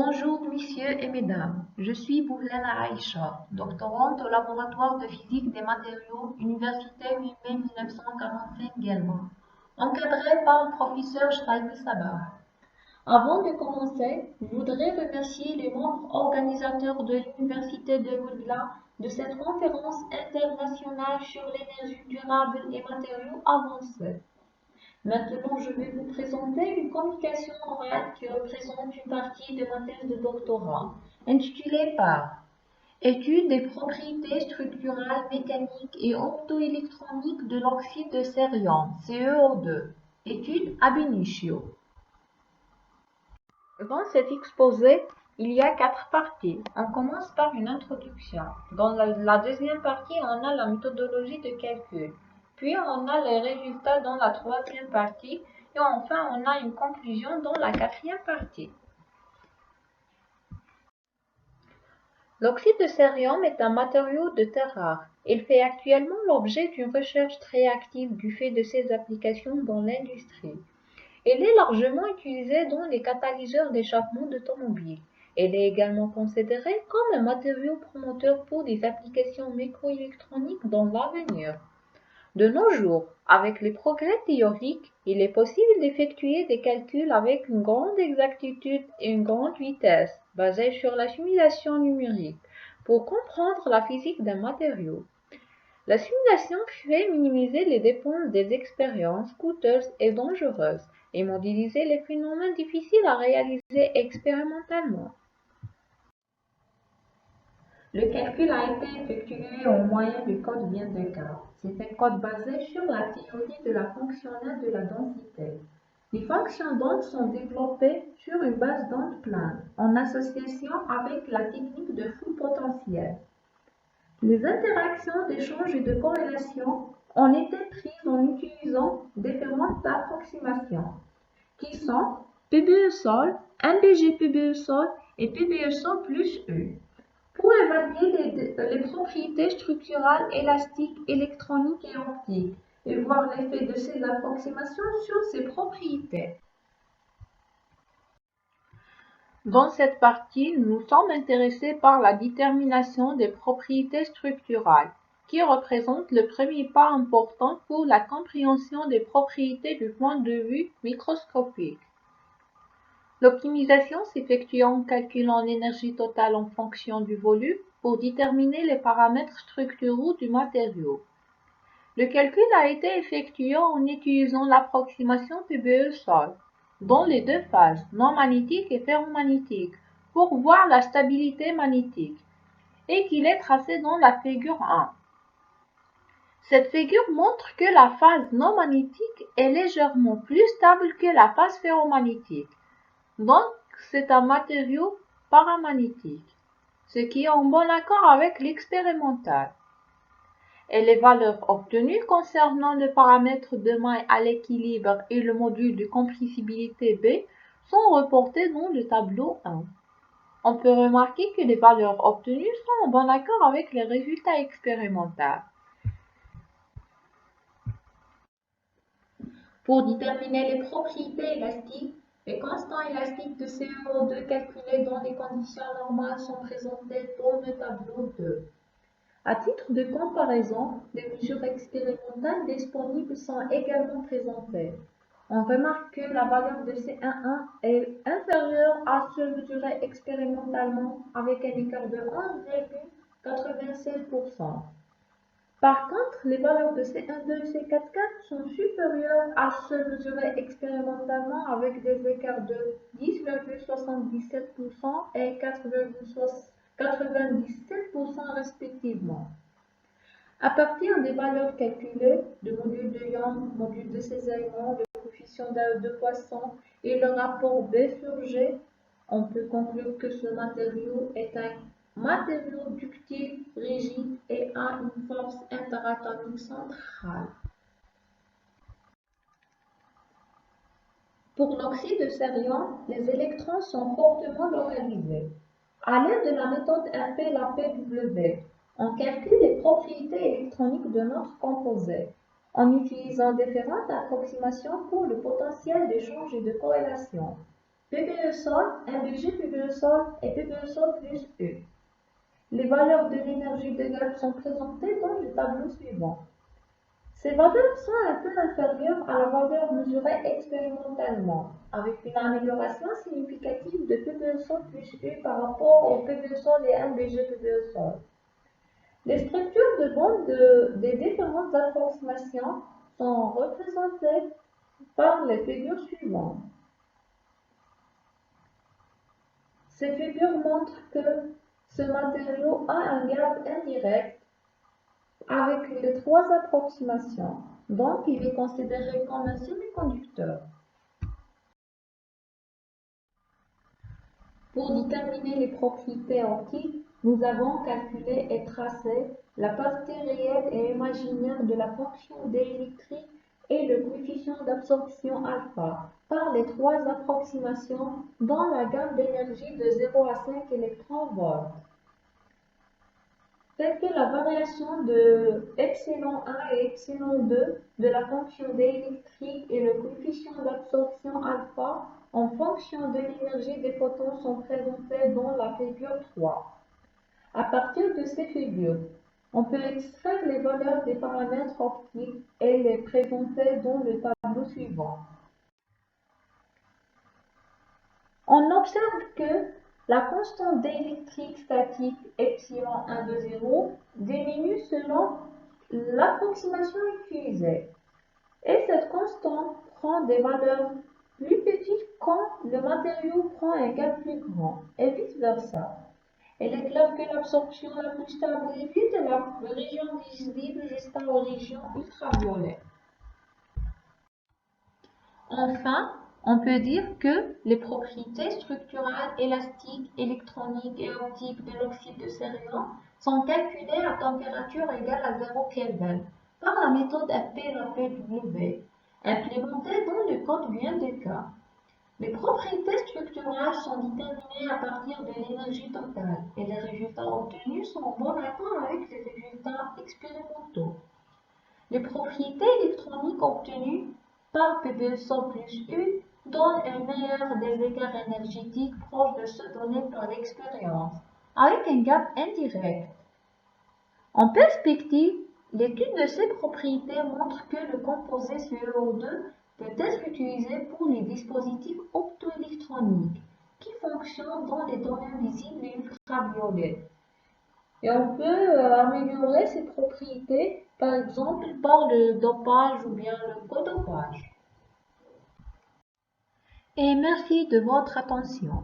Bonjour messieurs et mesdames, je suis Bouhlana Aïcha, doctorante au laboratoire de physique des matériaux, Université 8 mai 1945 Guelma, encadrée par le professeur Shtaïbi Sabah. Avant de commencer, je voudrais remercier les membres organisateurs de l'Université de Gouldla de cette conférence internationale sur l'énergie durable et matériaux avancés. Maintenant, je vais vous présenter une communication orale qui représente une partie de ma thèse de doctorat, intitulée par Étude des propriétés structurales, mécaniques et optoélectroniques de l'oxyde de cérium, CeO2. Étude ab initio. Dans cet exposé, il y a 4 parties. On commence par une introduction. Dans la deuxième partie, on a la méthodologie de calcul. Puis on a les résultats dans la troisième partie. Et enfin, on a une conclusion dans la quatrième partie. L'oxyde de cérium est un matériau de terre rare. Il fait actuellement l'objet d'une recherche très active du fait de ses applications dans l'industrie. Il est largement utilisé dans les catalyseurs d'échappement d'automobiles. Il est également considéré comme un matériau promoteur pour des applications microélectroniques dans l'avenir. De nos jours, avec les progrès théoriques, il est possible d'effectuer des calculs avec une grande exactitude et une grande vitesse, basés sur la simulation numérique, pour comprendre la physique d'un matériau. La simulation fait minimiser les dépenses des expériences coûteuses et dangereuses et modéliser les phénomènes difficiles à réaliser expérimentalement. Le calcul a été effectué au moyen du code Wien-Descartes. C'est un code basé sur la théorie de la fonctionnelle de la densité. Les fonctions d'onde sont développées sur une base d'onde plane, en association avec la technique de flux potentiel. Les interactions d'échange et de corrélation ont été prises en utilisant différentes approximations, qui sont PBE sol, MBG PBE sol et PBE sol plus U, pour évaluer les propriétés structurales, élastiques, électroniques et optiques, et voir l'effet de ces approximations sur ces propriétés. Dans cette partie, nous sommes intéressés par la détermination des propriétés structurales, qui représente le premier pas important pour la compréhension des propriétés du point de vue microscopique. L'optimisation s'effectue en calculant l'énergie totale en fonction du volume pour déterminer les paramètres structuraux du matériau. Le calcul a été effectué en utilisant l'approximation PBE-sol dans les deux phases, non magnétique et ferromagnétique, pour voir la stabilité magnétique, et qu'il est tracé dans la figure 1. Cette figure montre que la phase non magnétique est légèrement plus stable que la phase ferromagnétique. Donc, c'est un matériau paramagnétique, ce qui est en bon accord avec l'expérimental. Et les valeurs obtenues concernant le paramètre de maille à l'équilibre et le module de compressibilité B sont reportées dans le tableau 1. On peut remarquer que les valeurs obtenues sont en bon accord avec les résultats expérimentaux. Pour déterminer les propriétés élastiques, les constants élastiques de CO2 calculés dans les conditions normales sont présentés dans le tableau 2. À titre de comparaison, les mesures expérimentales disponibles sont également présentées. On remarque que la valeur de C11 est inférieure à celle mesurée expérimentalement avec un écart de 11,96%. Par contre, les valeurs de C12 et C44 sont supérieures à celles mesurées expérimentalement avec des écarts de 10,77% et 4,97% respectivement. À partir des valeurs calculées, le module de Young, module de Césarion, le coefficient de Poisson et le rapport B sur G, on peut conclure que ce matériau est un matériau ductile, rigide et a une force interatomique centrale. Pour l'oxyde de cérium, les électrons sont fortement localisés. À l'aide de la méthode RP-LAPW, on calcule les propriétés électroniques de notre composé, en utilisant différentes approximations pour le potentiel d'échange et de corrélation. PbE sol, MBG PbE sol et PbE sol plus E. Les valeurs de l'énergie de gaz sont présentées dans le tableau suivant. Ces valeurs sont un peu inférieures à la valeur mesurée expérimentalement, avec une amélioration significative de PbE sol plus U par rapport au PbE sol et MBG PbE sol. Les structures de bande des différentes approximations sont représentées par les figures suivantes. Ces figures montrent que ce matériau a un gap indirect avec les trois approximations, donc il est considéré comme un semi-conducteur. Pour déterminer les propriétés optiques, nous avons calculé et tracé la partie réelle et imaginaire de la fonction D électrique et le coefficient d'absorption alpha par les trois approximations dans la gamme d'énergie de 0 à 5 électronvolts, telle que la variation de ε1 et ε2 de la fonction D électrique et le coefficient d'absorption alpha en fonction de l'énergie des photons sont présentés dans la figure 3. À partir de ces figures, on peut extraire les valeurs des paramètres optiques et les présenter dans le tableau suivant. On observe que la constante D électrique statique ε1 de 0 diminue selon l'approximation utilisée. Et cette constante prend des valeurs plus petites quand le matériau prend un gap plus grand, et vice-versa. Il est clair que l'absorption la plus stable évite la région visible jusqu'à la région ultraviolette. Enfin, on peut dire que les propriétés structurales, élastiques, électroniques et optiques de l'oxyde de cérium sont calculées à température égale à 0 Kelvin par la méthode FP-LAPW, implémentée dans le code VNDK. Les propriétés structurales sont déterminées à partir de l'énergie totale et les résultats obtenus sont en bon accord avec les résultats expérimentaux. Les propriétés électroniques obtenues par PbE sol plus U donnent un meilleur des écarts énergétiques proche de ceux donnés par l'expérience, avec un gap indirect. En perspective, l'étude de ces propriétés montre que le composé CO2 peut être utilisé pour les dispositifs optoélectroniques qui fonctionnent dans les domaines visibles et ultraviolets. Et on peut améliorer ces propriétés, par exemple, par le dopage ou bien le codopage. Et merci de votre attention.